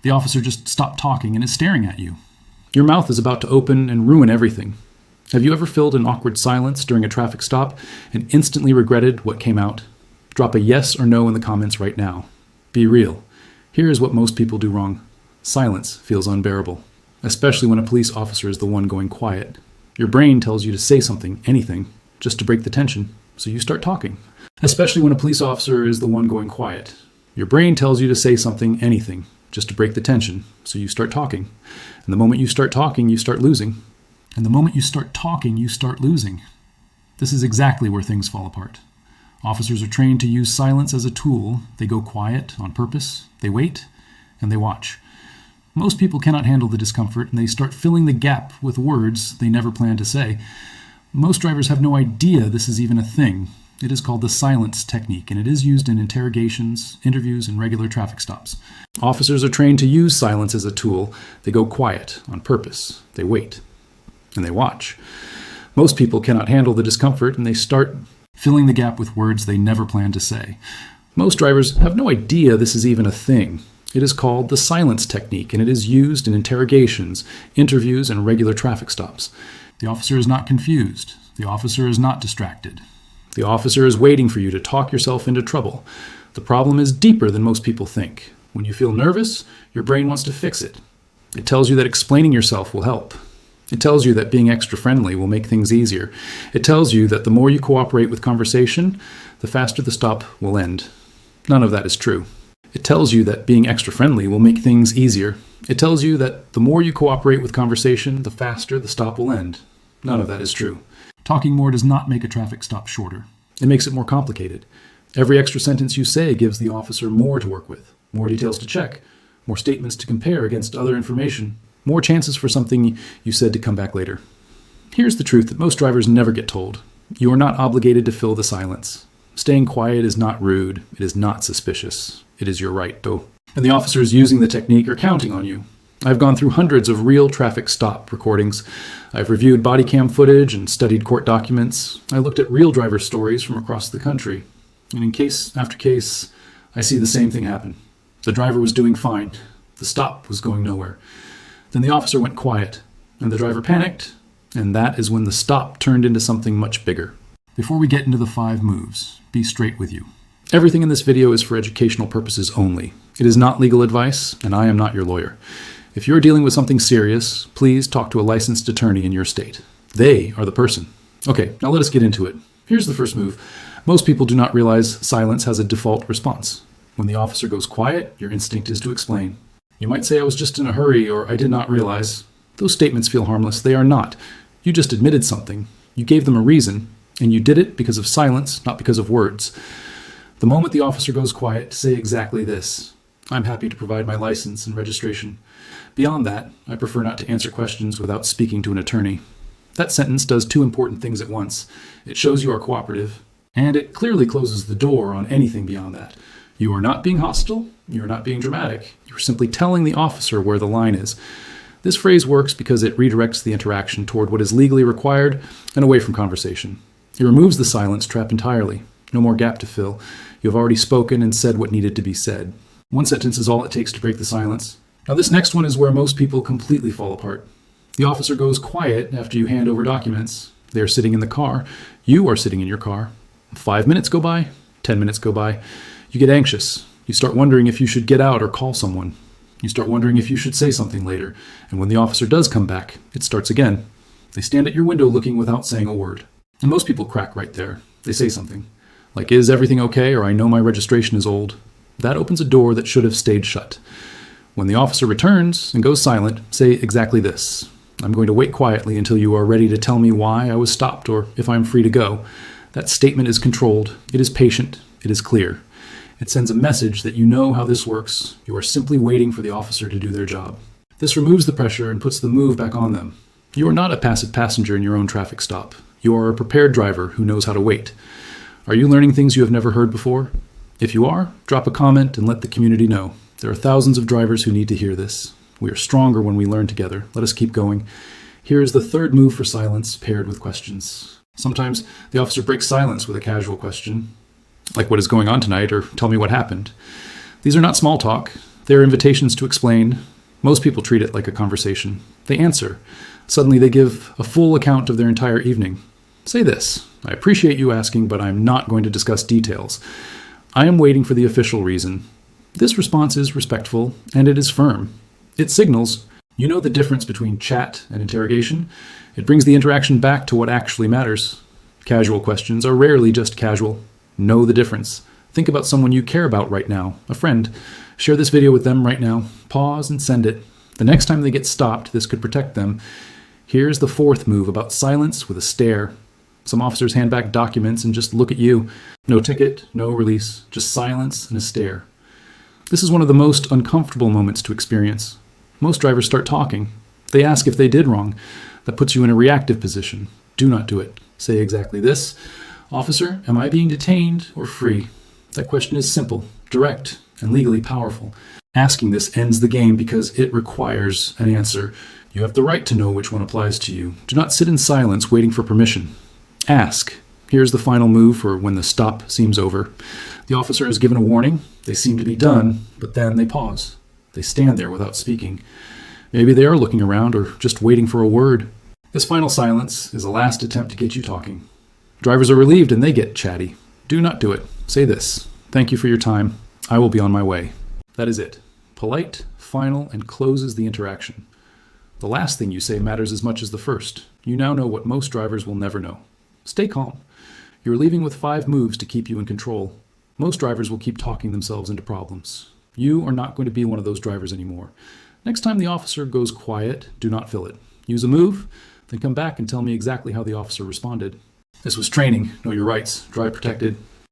The officer just stopped talking and is staring at you. Your mouth is about to open and ruin everything. Have you ever filled an awkward silence during a traffic stop and instantly regretted what came out? Drop a yes or no in the comments right now. Be real. Here is what most people do wrong. Silence feels unbearable, especially when a police officer is the one going quiet. Your brain tells you to say something, anything, just to break the tension, so you start talking. Especially when a police officer is the one going quiet. Your brain tells you to say something, anything, just to break the tension, so you start talking. And the moment you start talking, you start losing. And the moment you start talking, you start losing. This is exactly where things fall apart. Officers are trained to use silence as a tool. They go quiet on purpose, they wait, and they watch. Most people cannot handle the discomfort, and they start filling the gap with words they never planned to say. Most drivers have no idea this is even a thing. It is called the silence technique, and it is used in interrogations, interviews, and regular traffic stops. Officers are trained to use silence as a tool. They go quiet on purpose, they wait, and they watch. Most people cannot handle the discomfort, and they start filling the gap with words they never planned to say. Most drivers have no idea this is even a thing. It is called the silence technique, and it is used in interrogations, interviews, and regular traffic stops. The officer is not confused. The officer is not distracted. The officer is waiting for you to talk yourself into trouble. The problem is deeper than most people think. When you feel nervous, your brain wants to fix it. It tells you that explaining yourself will help. It tells you that being extra friendly will make things easier. It tells you that the more you cooperate with conversation, the faster the stop will end. None of that is true. It tells you that being extra friendly will make things easier. It tells you that the more you cooperate with conversation, the faster the stop will end. None of that is true. Talking more does not make a traffic stop shorter. It makes it more complicated. Every extra sentence you say gives the officer more to work with, more details to check, more statements to compare against other information, more chances for something you said to come back later. Here's the truth that most drivers never get told. You are not obligated to fill the silence. Staying quiet is not rude. It is not suspicious. It is your right, though. And the officers using the technique are counting on you. I've gone through hundreds of real traffic stop recordings. I've reviewed body cam footage and studied court documents. I looked at real driver stories from across the country. And in case after case, I see the same thing happen. The driver was doing fine. The stop was going nowhere. Then the officer went quiet, and the driver panicked, and that is when the stop turned into something much bigger. Before we get into the 5 moves, be straight with you. Everything in this video is for educational purposes only. It is not legal advice, and I am not your lawyer. If you're dealing with something serious, please talk to a licensed attorney in your state. They are the person. Okay, now let us get into it. Here's the first move. Most people do not realize silence has a default response. When the officer goes quiet, your instinct is to explain. You might say, I was just in a hurry, or I did not realize. Those statements feel harmless. They are not. You just admitted something. You gave them a reason, and you did it because of silence, not because of words. The moment the officer goes quiet, say exactly this. I'm happy to provide my license and registration. Beyond that, I prefer not to answer questions without speaking to an attorney. That sentence does 2 important things at once. It shows you are cooperative, and it clearly closes the door on anything beyond that. You are not being hostile. You are not being dramatic. You are simply telling the officer where the line is. This phrase works because it redirects the interaction toward what is legally required and away from conversation. It removes the silence trap entirely. No more gap to fill. You have already spoken and said what needed to be said. 1 sentence is all it takes to break the silence. Now this next one is where most people completely fall apart. The officer goes quiet after you hand over documents. They are sitting in the car. You are sitting in your car. 5 minutes go by. 10 minutes go by. You get anxious. You start wondering if you should get out or call someone. You start wondering if you should say something later. And when the officer does come back, it starts again. They stand at your window looking without saying a word. And most people crack right there. They say something. Like, is everything okay? Or I know my registration is old. That opens a door that should have stayed shut. When the officer returns and goes silent, say exactly this. I'm going to wait quietly until you are ready to tell me why I was stopped or if I'm free to go. That statement is controlled. It is patient. It is clear. It sends a message that you know how this works. You are simply waiting for the officer to do their job. This removes the pressure and puts the move back on them. You are not a passive passenger in your own traffic stop. You are a prepared driver who knows how to wait. Are you learning things you have never heard before? If you are, drop a comment and let the community know. There are thousands of drivers who need to hear this. We are stronger when we learn together. Let us keep going. Here is the 3rd move for silence paired with questions. Sometimes the officer breaks silence with a casual question, like what is going on tonight or tell me what happened. These are not small talk. They are invitations to explain. Most people treat it like a conversation. They answer. Suddenly they give a full account of their entire evening. Say this: I appreciate you asking, but I'm not going to discuss details. I am waiting for the official reason. This response is respectful, and it is firm. It signals, you know the difference between chat and interrogation. It brings the interaction back to what actually matters. Casual questions are rarely just casual. Know the difference. Think about someone you care about right now, a friend. Share this video with them right now. Pause and send it. The next time they get stopped, this could protect them. Here's the fourth move about silence with a stare. Some officers hand back documents and just look at you. No ticket, no release, just silence and a stare. This is one of the most uncomfortable moments to experience. Most drivers start talking. They ask if they did wrong. That puts you in a reactive position. Do not do it. Say exactly this: Officer, am I being detained or free? That question is simple, direct, and legally powerful. Asking this ends the game because it requires an answer. You have the right to know which one applies to you. Do not sit in silence waiting for permission. Ask. Here's the final move for when the stop seems over. The officer is given a warning. They seem to be done, but then they pause. They stand there without speaking. Maybe they are looking around or just waiting for a word. This final silence is a last attempt to get you talking. Drivers are relieved and they get chatty. Do not do it. Say this: thank you for your time. I will be on my way. That is it. Polite, final, and closes the interaction. The last thing you say matters as much as the first. You now know what most drivers will never know. Stay calm. You're leaving with 5 moves to keep you in control. Most drivers will keep talking themselves into problems. You are not going to be one of those drivers anymore. Next time the officer goes quiet, do not fill it. Use a move, then come back and tell me exactly how the officer responded. This was training. Know your rights. Drive protected.